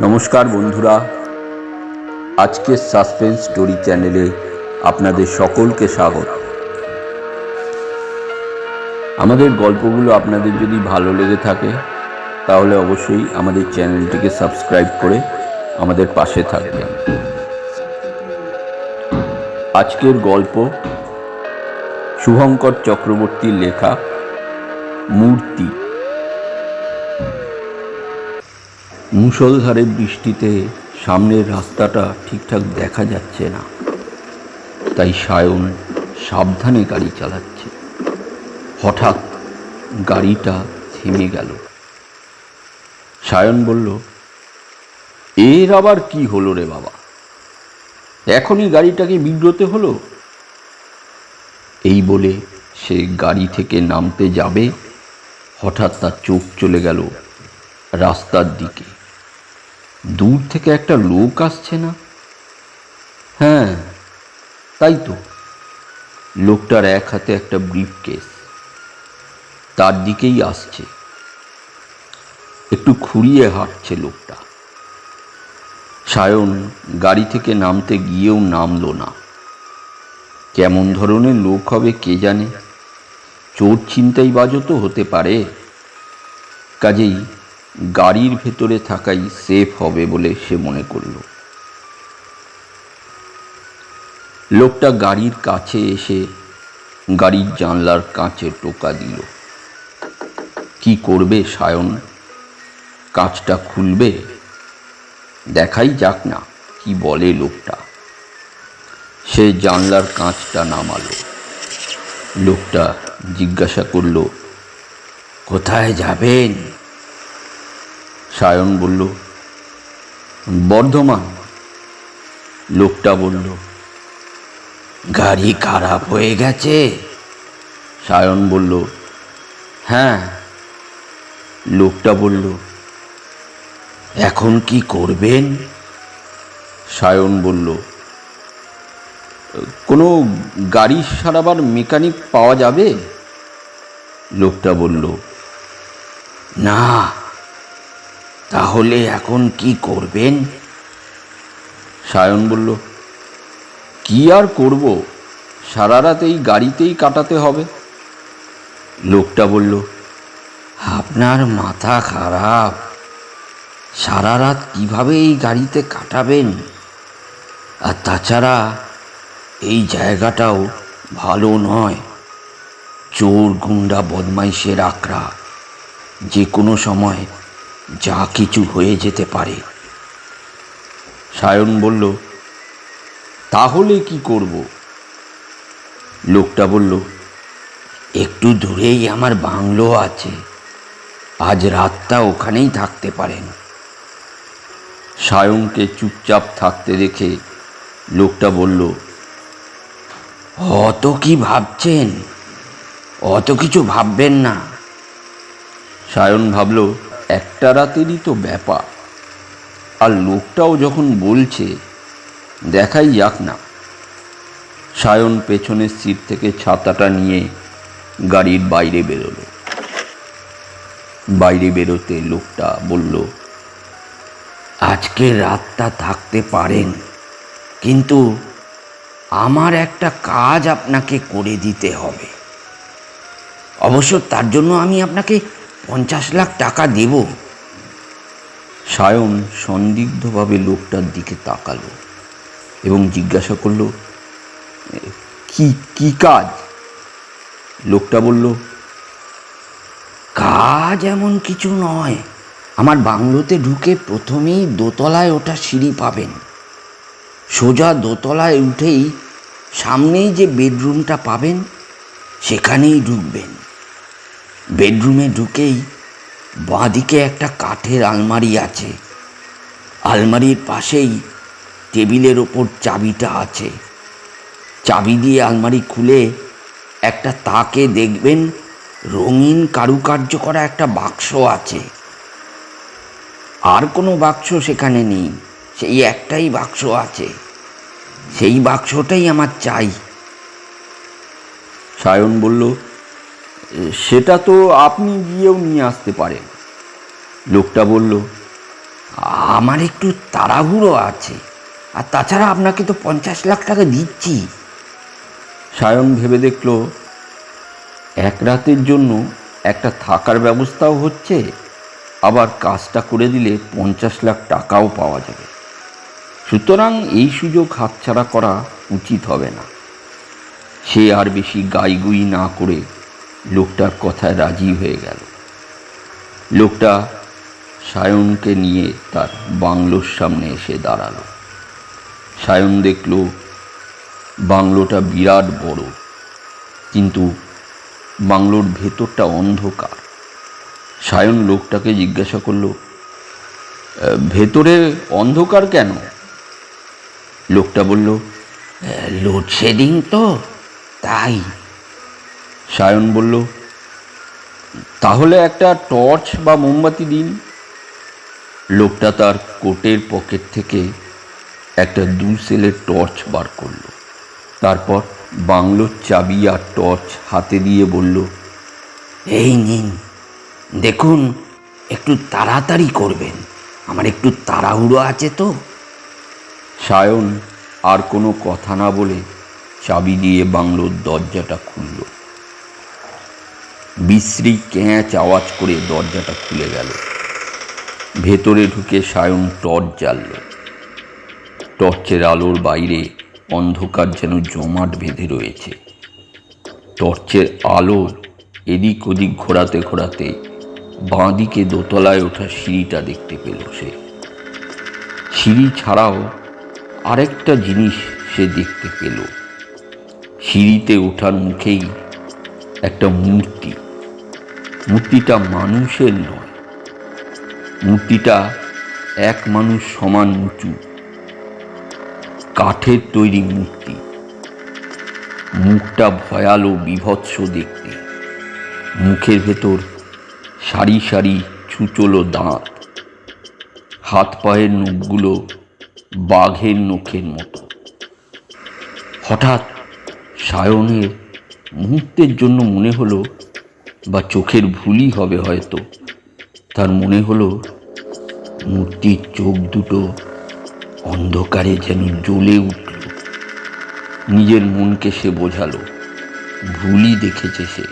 নমস্কার বন্ধুরা, আজকের সাসপেন্স স্টোরি চ্যানেলে আপনাদের সকলকে স্বাগত। আমাদের গল্পগুলো আপনাদের যদি ভালো লেগে থাকে তাহলে অবশ্যই আমাদের চ্যানেলটিকে সাবস্ক্রাইব করে আমাদের পাশে থাকবেন। আজকের গল্প শুভঙ্কর চক্রবর্তীর লেখা মূর্তি। মুষলধারে বৃষ্টিতে সামনের রাস্তাটা ঠিকঠাক দেখা যাচ্ছে না, তাই সায়ন সাবধানে গাড়ি চালাচ্ছে। হঠাৎ গাড়িটা থেমে গেল। সায়ন বলল, এর আবার কি হলো রে বাবা, এখনই গাড়িটাকে বিগ্রতে হলো? এই বলে সে গাড়ি থেকে নামতে যাবে, হঠাৎ তার চোখ চলে গেল রাস্তার দিকে। দূর থেকে একটা লোক আসছে না? হ্যাঁ, তাই তো। লোকটার এক হাতে একটা ব্রিফকেস, তার দিকেই আসছে। একটু খুঁড়িয়ে হাঁটছে লোকটা। সায়ন গাড়ি থেকে নামতে গিয়েও নামলো না। কেমন ধরনের লোক হবে কে জানে, চোর ছিনতাইবাজও তো হতে পারে। কাজেই গাড়ির ভেতরে থাকাই সেফ হবে বলে সে মনে করল। লোকটা গাড়ির কাছে এসে গাড়ির জানলার কাঁচে টোকা দিল। কি করবে সায়ন? কাঁচটা খুলবে? দেখাই যাক না কি বলে লোকটা। সে জানলার কাঁচটা নামালো। লোকটা জিজ্ঞাসা করল, কোথায় যাবেন? সায়ন বলল, বর্ধমান। লোকটা বলল, গাড়ি খারাপ হয়ে গেছে? সায়ন বলল, হ্যাঁ। লোকটা বলল, এখন কি করবেন? সায়ন বলল, কোনো গাড়ি সারাবার মেকানিক পাওয়া যাবে? লোকটা বলল, না। তাহলে এখন কি করবেন? সায়ন বলল, কি আর করব, সারা রাত এই গাড়িতেই কাটাতে হবে। লোকটা বলল, আপনার মাথা খারাপ, সারা রাত কিভাবে এই গাড়িতে কাটাবেন? আর তাছাড়া এই জায়গাটাও ভালো নয়, চোর গুন্ডা বদমাইশের আকড়া, যে কোনো সময় যা কিছু হয়ে যেতে পারে। সায়ন বলল, তাহলে কি করব? লোকটা বলল, একটু দূরেই আমার বাংলো আছে, আজ রাতটা ওখানেই থাকতে পারেন। সায়নকে চুপচাপ থাকতে দেখে লোকটা বলল, অত কি ভাবছেন? অত কিছু ভাববেন না। সায়ন ভাবল, একটা রাতেরই তো ব্যাপার, আর লোকটাও যখন বলছে দেখাই যাক না। সায়ন পেছনের সিট থেকে ছাতাটা নিয়ে গাড়ির বাইরে বেরোল। বাইরে বেরোতে লোকটা বলল, আজকে রাতটা থাকতে পারেন, কিন্তু আমার একটা কাজ আপনাকে করে দিতে হবে। অবশ্য তার জন্য আমি আপনাকে 50 লাখ টাকা দেব। সায়ন সন্দিগ্ধভাবে লোকটার দিকে তাকালো এবং জিজ্ঞাসা করল, কি কি কাজ? লোকটা বলল, কাজ এমন কিছু নয়, আমার বাংলোতে ঢুকে প্রথমেই দোতলায় ওঠা সিঁড়ি পাবেন। সোজা দোতলায় উঠেই সামনেই যে বেডরুমটা পাবেন সেখানেই ঢুকবেন। বেডরুমে ঢুকেই বাঁদিকে একটা কাঠের আলমারি আছে। আলমারির পাশেই টেবিলের ওপর চাবিটা আছে। চাবি দিয়ে আলমারি খুলে একটা তাকে দেখবেন রঙিন কারুকার্য করা একটা বাক্স আছে। আর কোনো বাক্স সেখানে নেই, সেই একটাই বাক্স আছে। সেই বাক্সটাই আমার চাই। সায়ন বলল, সেটা তো আপনি গিয়েও নিয়ে আসতে পারেন। লোকটা বলল, আমার একটু তাড়াহুড়ো আছে, আর তাছাড়া আপনাকে তো 50 লাখ টাকা দিচ্ছি। সায়ন ভেবে দেখল, এক রাতের জন্য একটা থাকার ব্যবস্থাও হচ্ছে, আবার কাজটা করে দিলে 50 লাখ টাকাও পাওয়া যাবে। সুতরাং এই সুযোগ হাতছাড়া করা উচিত হবে না। সে আর বেশি গাইগুই না করে লোকটার কথায় রাজি হয়ে গেল। লোকটা সায়নকে নিয়ে তার বাংলোর সামনে এসে দাঁড়ালো। সায়ন দেখল বাংলোটা বিরাট বড়, কিন্তু বাংলোর ভেতরটা অন্ধকার। সায়ন লোকটাকে জিজ্ঞাসা করল, ভেতরে অন্ধকার কেন? লোকটা বলল, লোডশেডিং তো, তাই। সায়ন বলল, তাহলে একটা টর্চ বা মোমবাতি দিন। লোকটা তার কোটের পকেট থেকে একটা 2 সেলের টর্চ বার করলো। তারপর বাংলোর চাবি আর টর্চ হাতে দিয়ে বলল, এই নিন, দেখুন, একটু তাড়াতাড়ি করবেন, আমার একটু তাড়াহুড়ো আছে তো। সায়ন আর কোনো কথা না বলে চাবি দিয়ে বাংলোর দরজাটা খুলল। বিশ্রী ক্যাঁচ আওয়াজ করে দরজাটা খুলে গেল। ভেতরে ঢুকে সায়ন টর্চ জ্বালল। টর্চের আলোর বাইরে অন্ধকার যেন জমাট বেঁধে রয়েছে। টর্চের আলো এদিক ওদিক ঘোরাতে ঘোরাতে বাঁদিকে দোতলায় ওঠা সিঁড়িটা দেখতে পেল সে। সিঁড়ি ছাড়াও আরেকটা জিনিস সে দেখতে পেল। সিঁড়িতে ওঠার মুখেই একটা মূর্তি। মূর্তিটা মানুষের নয়, মূর্তিটা এক মানুষ সমান উঁচু, কাঠের তৈরি মূর্তি। মুখটা ভয়ালো বীভৎস দেখতে। মুখের ভেতর সারি সারি ছুচলো দাঁত। হাত পায়ের নখগুলো বাঘের নখের মতো। হঠাৎ সায়নের মুহূর্তের জন্য মনে হলো, বা চোখের ভুলই হবে হয়তো, তার মনে হলো মূর্তির চোখ দুটো অন্ধকারে যেন জ্বলে উঠল। নিজের মনকে সে বোঝালো ভুলই দেখেছে সে।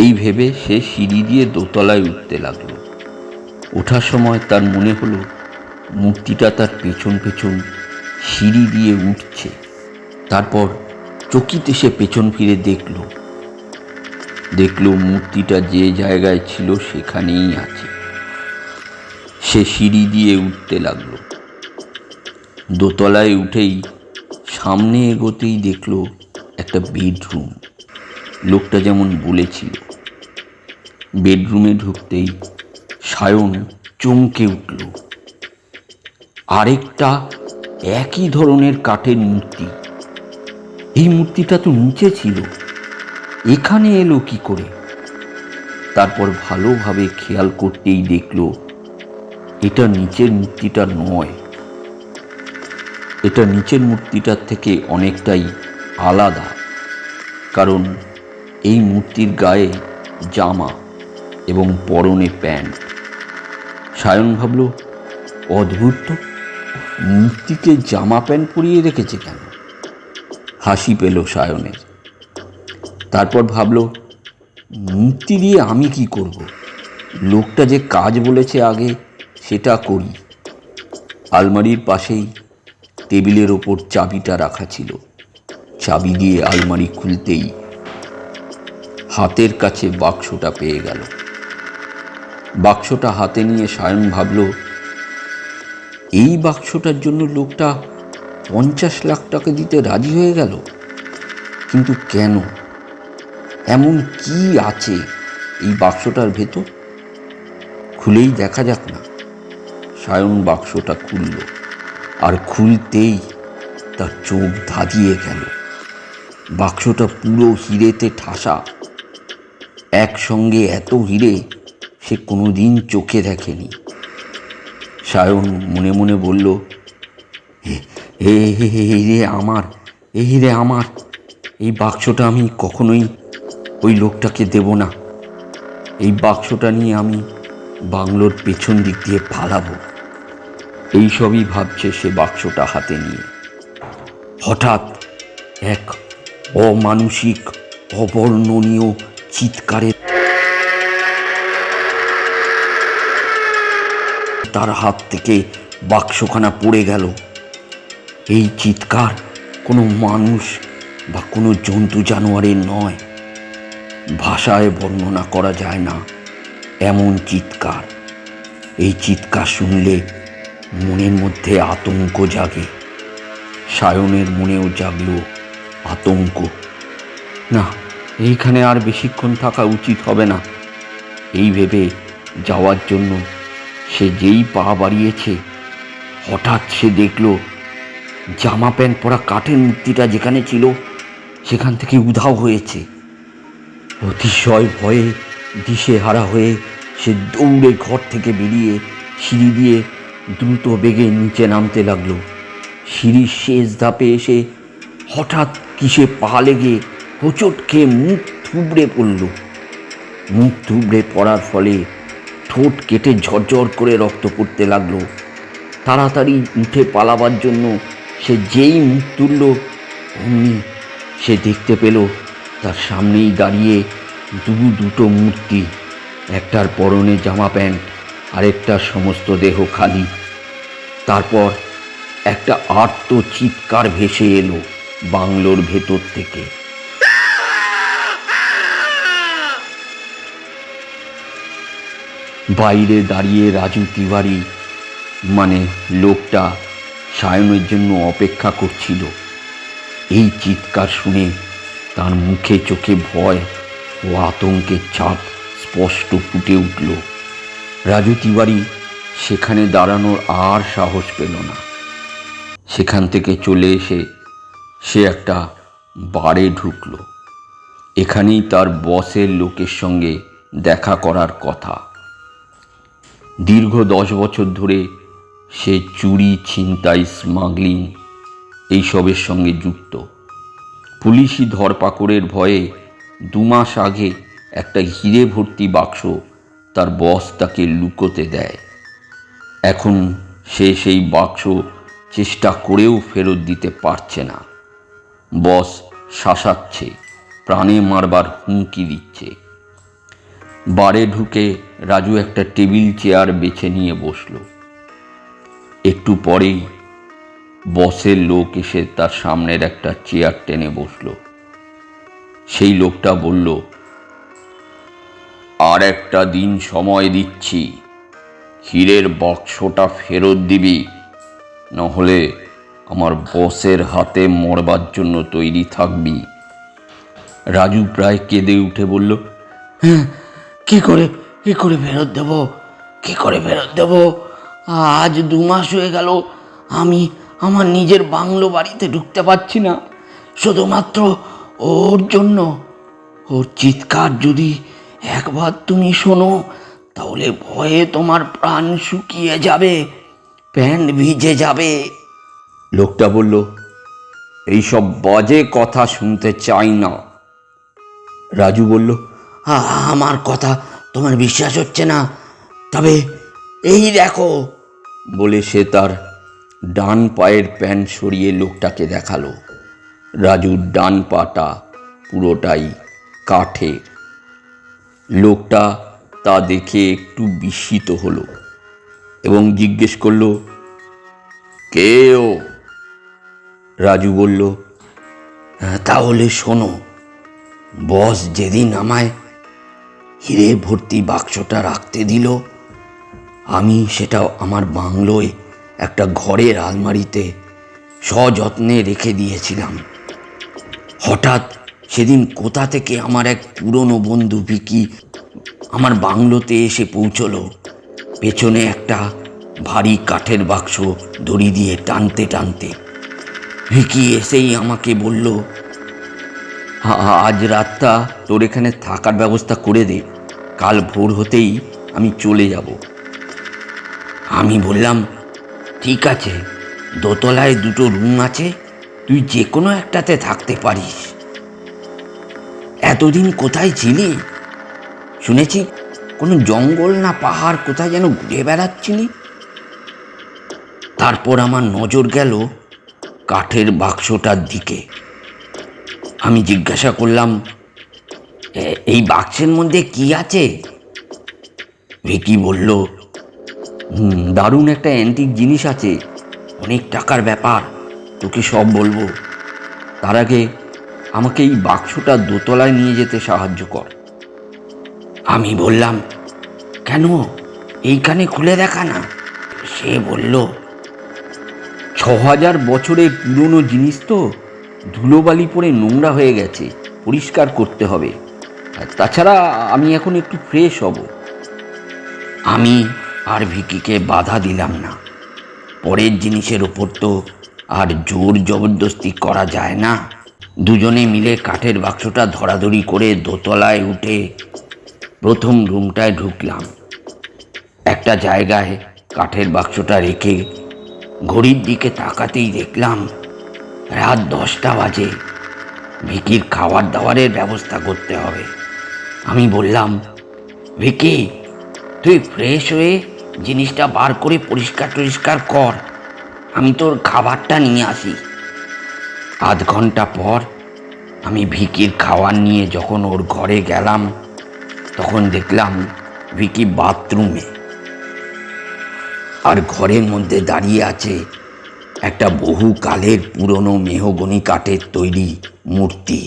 এই ভেবে সে সিঁড়ি দিয়ে দোতলায় উঠতে লাগলো। ওঠার সময় তার মনে হলো মূর্তিটা তার পেছন পেছন সিঁড়ি দিয়ে উঠছে। তারপর চকিতে সে পেছন ফিরে দেখলো মূর্তিটা যে জায়গায় ছিল সেখানেই আছে। সে সিঁড়ি দিয়ে উঠতে লাগলো। দোতলায় উঠেই সামনে এগোতেই দেখলো একটা বেডরুম। লোকটা যেমন বলেছিল। বেডরুমে ঢুকতেই সায়ন চমকে উঠল। আরেকটা একই ধরনের কাঠের মূর্তি। এই মূর্তিটা তো নিচে ছিল, এখানে এলো কি করে? তারপর ভালোভাবে খেয়াল করতেই দেখল এটা নিচের মূর্তিটা নয়। এটা নিচের মূর্তিটার থেকে অনেকটাই আলাদা, কারণ এই মূর্তির গায়ে জামা এবং পরনে প্যান্ট। সায়ন ভাবল, অদ্ভুত তো, মূর্তিকে জামা প্যান্ট পরিয়ে রেখেছে কেন? হাসি পেল সায়নের। তারপর ভাবল, মূর্তি দিয়ে আমি কি করব? লোকটা যে কাজ বলেছে আগে সেটা করি। আলমারির পাশেই টেবিলের ওপর চাবিটা রাখা ছিল। চাবি দিয়ে আলমারি খুলতেই হাতের কাছে বাক্সটা পেয়ে গেল। বাক্সটা হাতে নিয়ে সায়ন ভাবল, এই বাক্সটার জন্য লোকটা 50 লাখ টাকা দিতে রাজি হয়ে গেল। কিন্তু কেন? এমন কি আছে এই বাক্সটার ভেতর? খুলেই দেখা যাক না। সায়ন বাক্সটা খুলল, আর খুলতেই তার চোখ ধাঁধিয়ে গেল। বাক্সটা পুরো হিরেতে ঠাসা। একসঙ্গে এত হিরে সে কোনোদিন চোখে দেখেনি। সায়ন মনে মনে বলল, এই রে আমার, এই রে আমার, এই বাক্সটা আমি কখনোই ওই লোকটাকে দেব না। এই বাক্সটা নিয়ে আমি বাংলোর পেছন দিক দিয়ে পালাবো। এইসবই ভাবছে সে বাক্সটা হাতে নিয়ে। হঠাৎ এক অমানুষিক অবর্ণনীয় চিৎকারে তার হাত থেকে বাক্সখানা পড়ে গেল। এই চিৎকার কোনো মানুষ বা কোনো জন্তু জানোয়ারের নয়, ভাষায় বর্ণনা করা যায় না এমন চিৎকার। এই চিৎকার শুনলে মনের মধ্যে আতঙ্ক জাগে। সায়নের মনেও জাগলো আতঙ্ক। না, এইখানে আর বেশিক্ষণ থাকা উচিত হবে না। এই ভেবে যাওয়ার জন্য সে যেই পা বাড়িয়েছে, হঠাৎ সে দেখল জামা প্যান্ট পরা কাঠের মূর্তিটা যেখানে ছিল সেখান থেকে উধাও হয়েছে। অতিশয় ভয়ে দিশেহারা হয়ে সে দৌড়ে ঘর থেকে বেরিয়ে সিঁড়ি দিয়ে দ্রুত বেগে নিচে নামতে লাগলো। সিঁড়ির শেষ ধাপে এসে হঠাৎ কিসে পা লেগে হোঁচট খেয়ে মুখ থুবড়ে পড়ল। মুখ থুবড়ে পড়ার ফলে ঠোঁট কেটে ঝরঝর করে রক্ত পড়তে লাগলো। তাড়াতাড়ি উঠে পালাবার জন্য সে যেই মুখ তুলল, অমনি সে দেখতে পেল তার সামনেই দাঁড়িয়ে দুটো মূর্তি। একটার পরনে জামা প্যান্ট, আরেকটার সমস্ত দেহ খালি। তারপর একটা আর্ত চিৎকার ভেসে এলো বাংলোর ভেতর থেকে। বাইরে দাঁড়িয়ে রাজু তিওয়ারি মানে লোকটা সায়নের জন্য অপেক্ষা করছিল। এই চিৎকার শুনে তার মুখে চোখে ভয় ও আতঙ্কের ছাপ স্পষ্ট ফুটে উঠল। রাজু তিওয়ারি সেখানে দাঁড়ানোর আর সাহস পেল না। সেখান থেকে চলে এসে সে একটা বারে ঢুকল। এখানেই তার বসের লোকের সঙ্গে দেখা করার কথা। দীর্ঘ 10 বছর ধরে সে চুরি, ছিনতাই, স্মাগলিং এইসবের সঙ্গে যুক্ত। পুলিশি ধরপাকড়ের ভয়ে 2 মাস আগে একটা হিরে ভর্তি বাক্স তার বস তাকে লুকোতে দেয়। এখন সে সেই বাক্স চেষ্টা করেও ফেরত দিতে পারছে না। বস শাসাচ্ছে, প্রাণে মারবার হুমকি দিচ্ছে। বারে ঢুকে রাজু একটা টেবিল চেয়ার বেছে নিয়ে বসল। একটু পরেই বসের লোক এসে তার সামনের একটা চেয়ার টেনে বসল। সেই লোকটা বলল, আর একটা দিন সময় দিচ্ছি, হীরের বাক্সটা ফেরত দিবি, নহলে আমার বসের হাতে মরবার জন্য তৈরি থাকবি। রাজু প্রায় কেঁদে উঠে বলল, হ্যাঁ, কি করে ফেরত দেব? কি করে ফেরত দেব? আজ 2 মাস হয়ে গেল আমি আমার নিজের বাংলো বাড়িতে ঢুকতে পারছি না, শুধুমাত্র ওর জন্য। ওর চিৎকার যদি একবার তুমি শোনো, তাহলে ভয়ে তোমার প্রাণ শুকিয়ে যাবে, প্যান্ট ভিজে যাবে। লোকটা বলল, এইসব বাজে কথা শুনতে চাই না। রাজু বলল, আমার কথা তোমার বিশ্বাস হচ্ছে না? তবে এই দেখো। বলে সে তার ডান পায়ের প্যান্ট সরিয়ে লোকটাকে দেখালো। রাজুর ডান পাটা পুরোটাই কাঠের। লোকটা তা দেখে একটু বিস্মিত হলো এবং জিজ্ঞেস করল, কে ও? রাজু বলল, তাহলে শোনো, বস যেদিন আমায় হিরে ভর্তি বাক্সটা রাখতে দিল, আমি সেটা আমার বাংলোয় একটা ঘরের আলমারিতে সযত্নে রেখে দিয়েছিলাম। হঠাৎ সেদিন কোথা থেকে আমার এক পুরনো বন্ধু ভিকি আমার বাংলোতে এসে পৌঁছলো। পেছনে একটা ভারী কাঠের বাক্স দড়ি দিয়ে টানতে টানতে। ভিকি এসেই আমাকে বলল, আজ রাতটা তোর এখানে থাকার ব্যবস্থা করে দে, কাল ভোর হতেই আমি চলে যাব। আমি বললাম, ঠিক আছে, দোতলায় 2টো রুম আছে, তুই যে কোনো একটাতে থাকতে পারিস। এতদিন কোথায় ছিলি? শুনেছি কোনো জঙ্গল না পাহাড়, কোথায় যেন ঘুরে বেড়াচ্ছিলি। তারপর আমার নজর গেল কাঠের বাক্সটার দিকে। আমি জিজ্ঞাসা করলাম, এই বাক্সের মধ্যে কি আছে? ভিকি বলল, দারুণ একটা অ্যান্টিক জিনিস আছে, অনেক টাকার ব্যাপার, তোকে সব বলবো। তার আগে আমাকে এই বাক্সটা দোতলায় নিয়ে যেতে সাহায্য কর। আমি বললাম, কেন, এইখানে খুলে দেখা না। সে বলল, 6000 বছরের পুরনো জিনিস তো, ধুলোবালি পড়ে নোংরা হয়ে গেছে, পরিষ্কার করতে হবে। তাছাড়া আমি এখন একটু ফ্রেশ হব। আমি আর ভিকিকে বাধা দিলাম না। পরের জিনিসের ওপর তো আর জোর জবরদস্তি করা যায় না। দুজনে মিলে কাঠের বাক্সটা ধরাধরি করে দোতলায় উঠে প্রথম রুমটায় ঢুকলাম। একটা জায়গায় কাঠের বাক্সটা রেখে ঘড়ির দিকে তাকাতেই দেখলাম রাত 10টা বাজে। ভিকির খাবার দাবারের ব্যবস্থা করতে হবে। আমি বললাম, ভিকি, তুই ফ্রেশ হয়ে জিনিসটা বার করে পরিষ্কার কর, আমি তোর খাবারটা নিয়ে আসি। আধ ঘন্টা পর আমি ভিকির খাবার নিয়ে যখন ওর ঘরে গেলাম, তখন দেখলাম ভিকি বাথরুমে, আর ঘরের মধ্যে দাঁড়িয়ে আছে একটা বহুকালের পুরনো মেহগনি কাঠের তৈরি মূর্তি।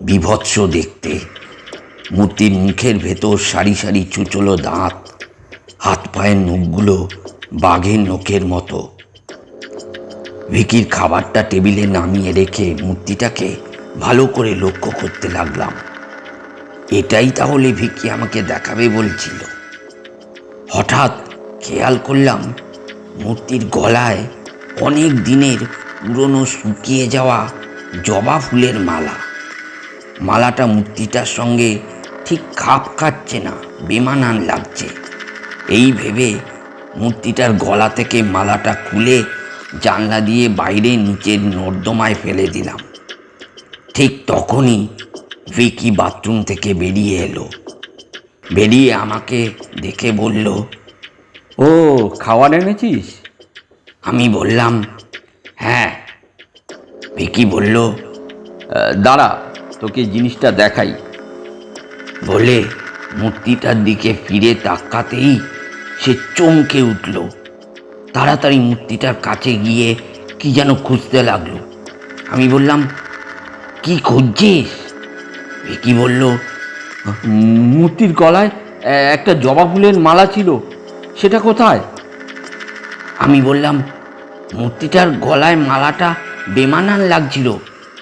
বীভৎস দেখতে। মূর্তির মুখের ভেতর সারি সারি চুচলো দাঁত, হাত পায়ের নখগুলো বাঘের নখের মতো। ভিকির খাবারটা টেবিলে নামিয়ে রেখে মূর্তিটাকে ভালো করে লক্ষ্য করতে লাগলাম। এটাই তাহলে ভিকি আমাকে দেখাবে বলছিল। হঠাৎ খেয়াল করলাম মূর্তির গলায় অনেক দিনের পুরনো শুকিয়ে যাওয়া জবা ফুলের মালা। মালাটা মূর্তিটার সঙ্গে ঠিক খাপ খাচ্ছে না, বেমানান লাগছে। এই ভেবে মূর্তিটার গলা থেকে মালাটা খুলে জানলা দিয়ে বাইরে নিচের নর্দমায় ফেলে দিলাম। ঠিক তখনই ভিকি বাথরুম থেকে বেরিয়ে এলো। বেরিয়ে আমাকে দেখে বলল, ও, খাবার এনেছিস? আমি বললাম, হ্যাঁ। ভিকি বলল, দাঁড়া, তোকে জিনিসটা দেখাই। বলে মূর্তিটার দিকে ফিরে তাকাতেই সে চমকে উঠল। তাড়াতাড়ি মূর্তিটার কাছে গিয়ে কি যেন খুঁজতে লাগলো। আমি বললাম, কি খুঁজছিস? ভিকি বলল, মূর্তির গলায় একটা জবা ফুলের মালা ছিল, সেটা কোথায়? আমি বললাম, মূর্তিটার গলায় মালাটা বেমানান লাগছিল,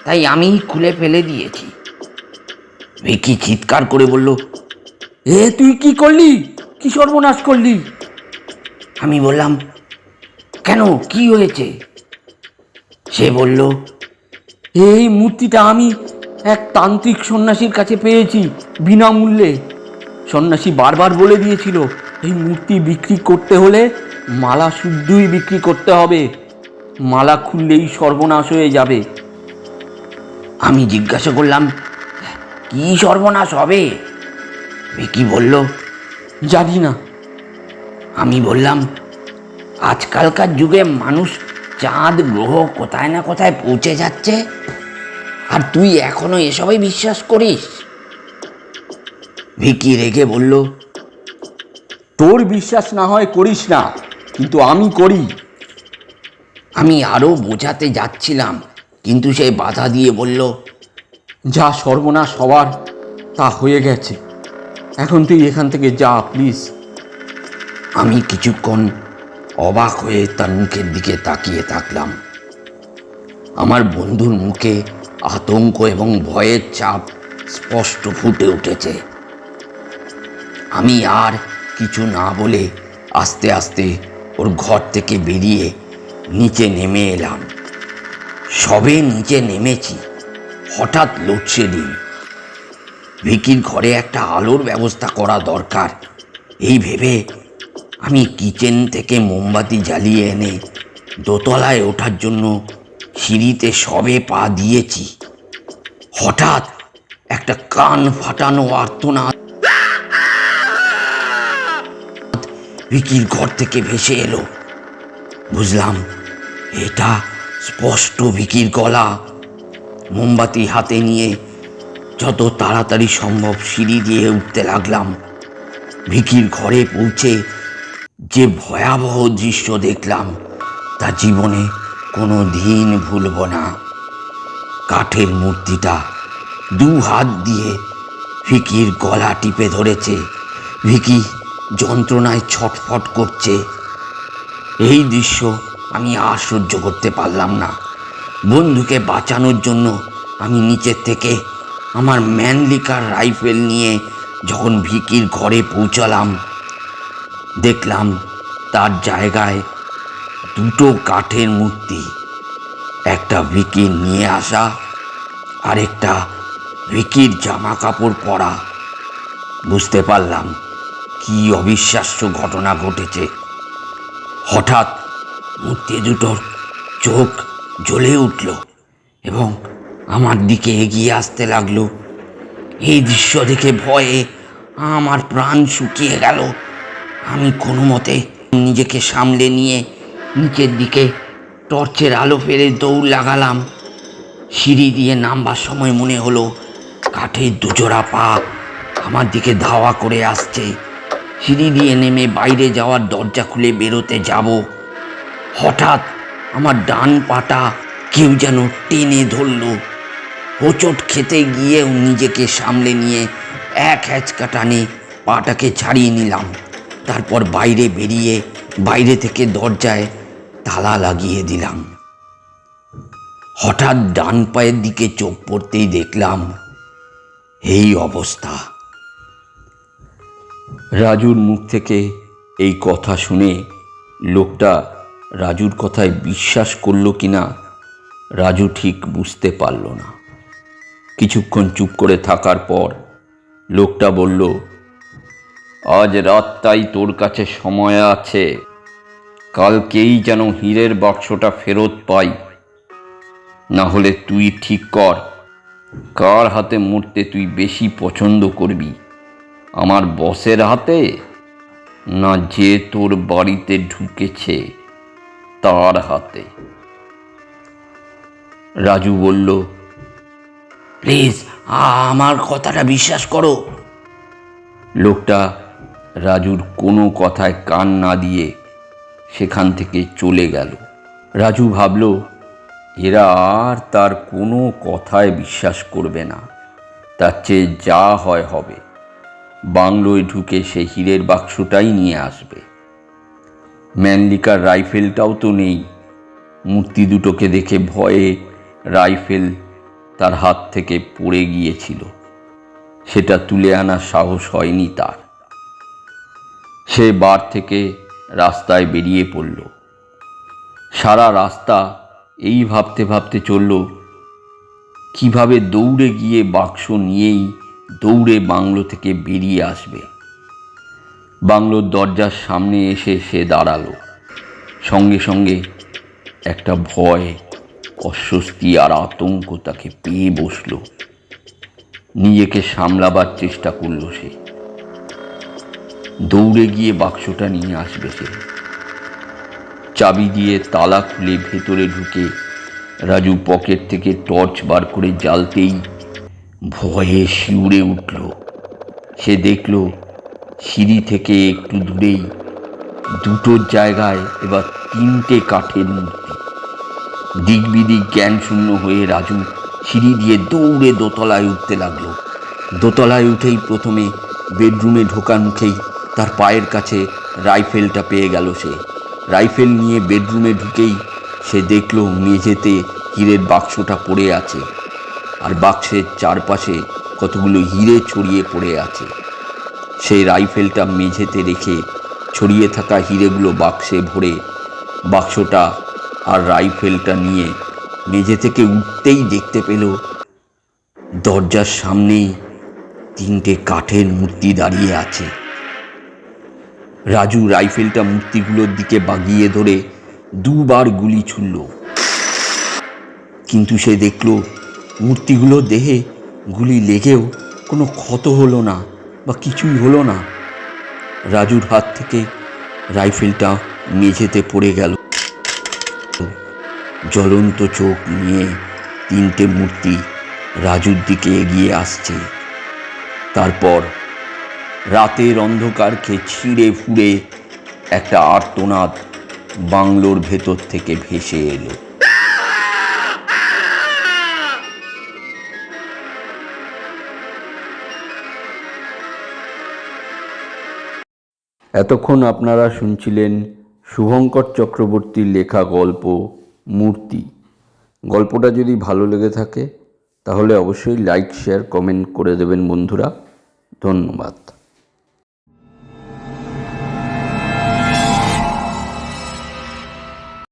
তাই আমি খুলে ফেলে দিয়েছি। ভিকি চিৎকার করে বলল, তুই কি করলি? কি সর্বনাশ করলি? আমি বললাম, কেন, কি হয়েছে? সে বলল, এই মূর্তিটা আমি এক তান্ত্রিক সন্ন্যাসীর কাছে পেয়েছি বিনামূল্যে। সন্ন্যাসী বারবার বলে দিয়েছিল এই মূর্তি বিক্রি করতে হলে মালা শুদ্ধই বিক্রি করতে হবে, মালা খুললেই সর্বনাশ হয়ে যাবে। আমি জিজ্ঞাসা করলাম, কি সর্বনাশ হবে? ভিকি বলল, জানি না। আমি বললাম, আজকালকার যুগে মানুষ চাঁদ গ্রহ কোথায় না কোথায় পৌঁছে যাচ্ছে, আর তুই এখনো এসবই বিশ্বাস করিস? ভিকি রেগে বলল, তোর বিশ্বাস না হয় করিস না, কিন্তু আমি করি। আমি আরো বোঝাতে যাচ্ছিলাম, কিন্তু সে বাধা দিয়ে বলল, যা সর্বনাশ হওয়ার তা হয়ে গেছে, এখন তুই এখান থেকে যা প্লিজ। আমি কিছুক্ষণ অবাক হয়ে তার মুখের দিকে তাকিয়ে থাকলাম। আমার বন্ধুর মুখে আতঙ্ক এবং ভয়ের ছাপ স্পষ্ট ফুটে উঠেছে। আমি আর কিছু না বলে আস্তে আস্তে ওর ঘর থেকে বেরিয়ে নিচে নেমে এলাম। সবে নিচে নেমেছি, হঠাৎ লোডশেডিং। ভিকির ঘরে একটা আলোর ব্যবস্থা করা দরকার, এই ভেবে আমি কিচেন থেকে মোমবাতি জ্বালিয়ে এনে দোতলায় ওঠার জন্য সিঁড়িতে সবে পা দিয়েছি, হঠাৎ একটা কান ফাটানো আর্তনাদ ভিকির ঘর থেকে ভেসে এলো। বুঝলাম এটা স্পষ্ট ভিকির গলা। মোমবাতি হাতে নিয়ে যত তাড়াতাড়ি সম্ভব সিঁড়ি দিয়ে উঠতে লাগলাম। ভিকির ঘরে পৌঁছে যে ভয়াবহ দৃশ্য দেখলাম তা জীবনে কোনো দিন ভুলব না। কাঠের মূর্তিটা দু হাত দিয়ে ভিকির গলা টিপে ধরেছে। ভিকি যন্ত্রণায় ছটফট করছে। এই দৃশ্য আমি আর সহ্য করতে পারলাম না। বন্ধুকে বাঁচানোর জন্য আমি নিচের থেকে আমার ম্যানলিকার রাইফেল নিয়ে যখন ভিকির ঘরে পৌঁছালাম, দেখলাম তার জায়গায় দুটো কাঠের মূর্তি, একটা ভিকির নিয়ে আসা আর একটা ভিকির জামা কাপড় পরা। বুঝতে পারলাম কি অবিশ্বাস্য ঘটনা ঘটেছে। হঠাৎ মূর্তি দুটোর চোখ জ্বলে উঠল এবং আমার দিকে এগিয়ে আসতে লাগলো। এই দৃশ্য দেখে ভয়ে আমার প্রাণ শুকিয়ে গেল। আমি কোনো মতে নিজেকে সামলে নিয়ে নিচের দিকে টর্চের আলো ফেলে দৌড় লাগালাম। সিঁড়ি দিয়ে নামবার সময় মনে হলো কাঠের দুজোড়া পা আমার দিকে ধাওয়া করে আসছে। সিঁড়ি দিয়ে নেমে বাইরে যাওয়ার দরজা খুলে বেরোতে যাব, হঠাৎ আমার ডান পাটা কেউ যেন টেনে ধরল। হোঁচট খেতে গিয়েও নিজেকে সামলে নিয়ে এক হ্যাচকা টানে পাটাকে ছাড়িয়ে নিলাম। তারপর বাইরে বেরিয়ে বাইরে থেকে দরজায় তালা লাগিয়ে দিলাম। হঠাৎ ডান পায়ের দিকে চোখ পড়তেই দেখলাম এই অবস্থা। রাজুর মুখ থেকে এই কথা শুনে লোকটা রাজুর কথায় বিশ্বাস করল কিনা রাজু ঠিক বুঝতে পারল না। কিছুক্ষণ চুপ করে থাকার পর লোকটা বলল, আজ রাতটাই তোর কাছে সময় আছে। কালকেই যেন হীরের বাক্সটা ফেরত পাই, না হলে তুই ঠিক কর কার হাতে মরতে তুই বেশি পছন্দ করবি, আমার বসের হাতে না যে তোর বাড়িতে ঢুকেছে তার হাতে। রাজু বলল, প্লিজ আমার কথাটা বিশ্বাস করো। লোকটা রাজুর কোনো কথায় কান না দিয়ে সেখান থেকে চলে গেল। রাজু ভাবল এরা আর তার কোনো কথায় বিশ্বাস করবে না, তার চেয়ে যা হয় হবে। বাংলোয় ঢুকে সে হীরের বাক্সটাই নিয়ে আসবে। ম্যানলিকার রাইফেলটাও তো নেই। মূর্তি দুটোকে দেখে ভয়ে রাইফেল তার হাত থেকে পড়ে গিয়েছিল, সেটা তুলে আনার সাহস হয়নি তার। সে বার থেকে রাস্তায় বেরিয়ে পড়ল। সারা রাস্তা এই ভাবতে ভাবতে চলল কিভাবে দৌড়ে গিয়ে বাক্স নিয়েই দৌড়ে বাংলো থেকে বেরিয়ে আসবে। বাংলোর দরজার সামনে এসে সে দাঁড়ালো। সঙ্গে সঙ্গে একটা ভয়, অস্বস্তি আর আতঙ্ক তাকে পেয়ে বসল। নিজেকে সামলাবার চেষ্টা করল সে। দৌড়ে গিয়ে বাক্সটা নিয়ে আসবে সে। চাবি দিয়ে তালা খুলে ভেতরে ঢুকে রাজু পকেট থেকে টর্চ বার করে জ্বালতেই ভয়ে শিউরে উঠল। সে দেখল সিঁড়ি থেকে একটু দূরেই দুটোর জায়গায় এবার তিনটে কাঠের মূর্তি। দিকবিদিক জ্ঞান শূন্য হয়ে রাজু সিঁড়ি দিয়ে দৌড়ে দোতলায় উঠতে লাগলো। দোতলায় উঠেই প্রথমে বেডরুমে ঢোকার মুখেই তার পায়ের কাছে রাইফেলটা পেয়ে গেল সে। রাইফেল নিয়ে বেডরুমে ঢুকেই সে দেখল মেঝেতে হীরের বাক্সটা পড়ে আছে, আর বাক্সের চারপাশে কতগুলো হিরে ছড়িয়ে পড়ে আছে। সেই রাইফেলটা মেঝেতে রেখে ছড়িয়ে থাকা হিরেগুলো বাক্সে ভরে বাক্সটা আর রাইফেলটা নিয়ে মেঝে থেকে উঠতেই দেখতে পেল দরজার সামনেই তিনটে কাঠের মূর্তি দাঁড়িয়ে আছে। রাজু রাইফেলটা মূর্তিগুলোর দিকে বাগিয়ে ধরে দুবার গুলি ছুড়ল, কিন্তু সে দেখল মূর্তিগুলোর দেহে গুলি লেগেও কোনো ক্ষত হলো না বা কিছুই হলো না। রাজুর হাত থেকে রাইফেলটা মেঝেতে পড়ে গেল। জ্বলন্ত চোখ নিয়ে তিনটে মূর্তি রাজুর দিকে এগিয়ে আসছে। তারপর রাতের অন্ধকারকে ছিঁড়ে ফুঁড়ে একটা আর্তনাদ বাংলোর ভেতর থেকে ভেসে এলো। এতক্ষণ আপনারা শুনছিলেন শুভঙ্কর চক্রবর্তীর লেখা গল্প মূর্তি। গল্পটা যদি ভালো লেগে থাকে তাহলে অবশ্যই লাইক, শেয়ার, কমেন্ট করে দেবেন বন্ধুরা। ধন্যবাদ।